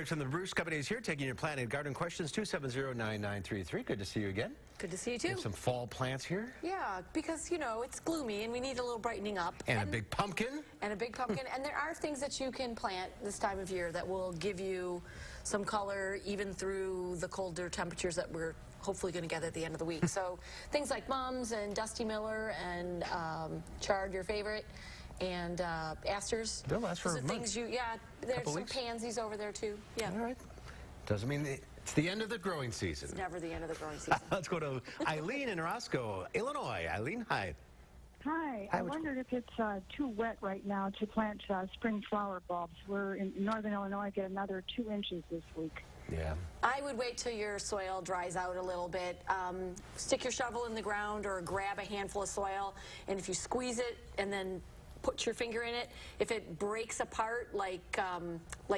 Decorative from the Bruce Company is here, taking your plant and garden questions, 270-9933. Good to see you again. Good to see you, too. We have some fall plants here. Yeah, because, you know, it's gloomy and we need a little brightening up. And a big pumpkin. And a big pumpkin. And there are things that you can plant this time of year that will give you some color even through the colder temperatures that we're hopefully going to get at the end of the week. So things like mums and Dusty Miller and chard, your favorite, and asters. They'll last for a month. Things there's some pansies over there too. Yeah. All right. Doesn't mean it's the end of the growing season. It's never the end of the growing season. Let's go to Eileen in Roscoe, Illinois. Eileen, hi. Hi. I wondered if it's too wet right now to plant spring flower bulbs. We're in northern Illinois, get another 2 inches this week. Yeah. I would wait till your soil dries out a little bit. Stick your shovel in the ground or grab a handful of soil, and if you squeeze it and then put your finger in it, if it breaks apart like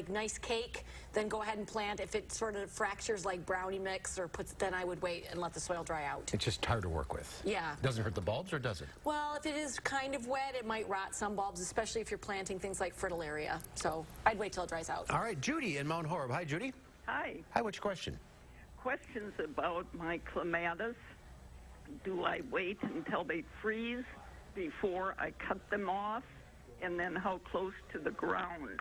nice cake, then go ahead and plant. If it sort of fractures like brownie mix then I would wait and let the soil dry out. It's just hard to work with. Yeah. Doesn't hurt the bulbs, or does it? Well, if it is kind of wet, it might rot some bulbs, especially if you're planting things like fritillaria. So I'd wait till it dries out. All right, Judy in Mount Horeb. Hi, Judy. Hi. Hi, what's your question? Questions about my clematis. Do I wait until they freeze before I cut them off? And then how close to the ground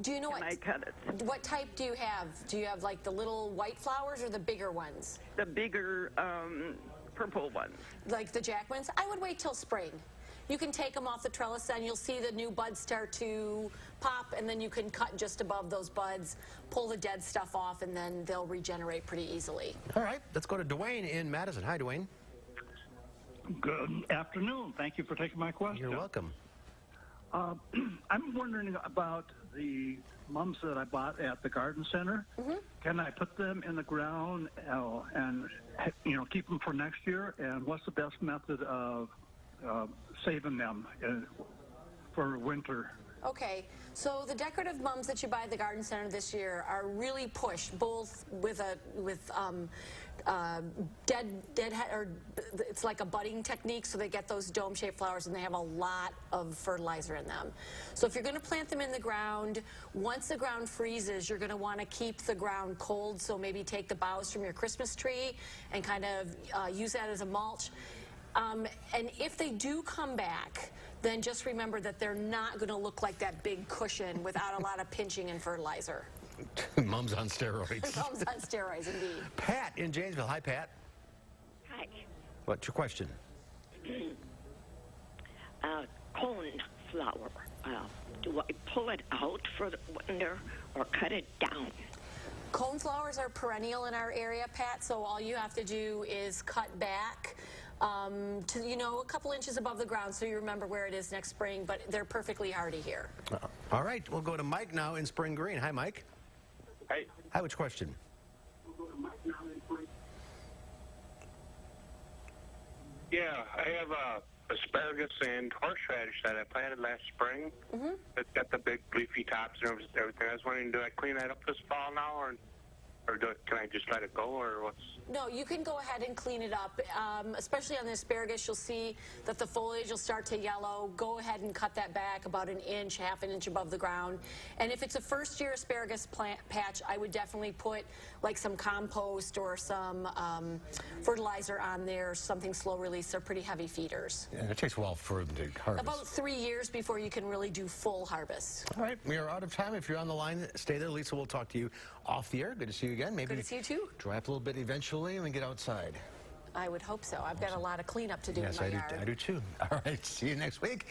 do you know can I cut it? What type do you have? Do you have like the little white flowers or the bigger ones? The bigger purple ones. Like the jack ones? I would wait till spring. You can take them off the trellis and you'll see the new buds start to pop, and then you can cut just above those buds, pull the dead stuff off, and then they'll regenerate pretty easily. All right, let's go to Dwayne in Madison. Hi, Dwayne. Good afternoon. Thank you for taking my question. You're welcome. I'm wondering about the mums that I bought at the garden center. Mm-hmm. Can I put them in the ground and keep them for next year? And what's the best method of saving them for winter? Okay, so the decorative mums that you buy at the garden center this year are really pushed, both with it's like a budding technique, so they get those dome-shaped flowers and they have a lot of fertilizer in them. So if you're going to plant them in the ground, once the ground freezes, you're going to want to keep the ground cold, so maybe take the boughs from your Christmas tree and kind of use that as a mulch. And if they do come back, then just remember that they're not going to look like that big cushion without a lot of pinching and fertilizer. Mums on steroids. Mums on steroids, indeed. Pat in Janesville. Hi, Pat. Hi. What's your question? Cornflower. Do I pull it out for the winter or cut it down? Coneflowers are perennial in our area, Pat, so all you have to do is cut back to, a couple inches above the ground so you remember where it is next spring, but they're perfectly hardy here. All right, we'll go to Mike now in Spring Green. Hi, Mike. Hi. Hi, what's your question? Yeah, I have asparagus and horseradish that I planted last spring. Mm-hmm. It's got the big leafy tops and everything. I was wondering, do I clean that up this fall now, or can I just let it go, or what's? No, you can go ahead and clean it up. Especially on the asparagus, you'll see that the foliage will start to yellow. Go ahead and cut that back about an inch, half an inch above the ground. And if it's a first-year asparagus plant patch, I would definitely put like some compost or some fertilizer on there, something slow release. They're pretty heavy feeders. Yeah, it takes a while for them to harvest. About 3 years before you can really do full harvest. All right, we are out of time. If you're on the line, stay there. Lisa will talk to you off the air. Good to see you again. Maybe good to see you too. Dry up a little bit eventually and we get outside. I would hope so. I've got a lot of cleanup to do in my yard. Yes, I do too. All right, see you next week.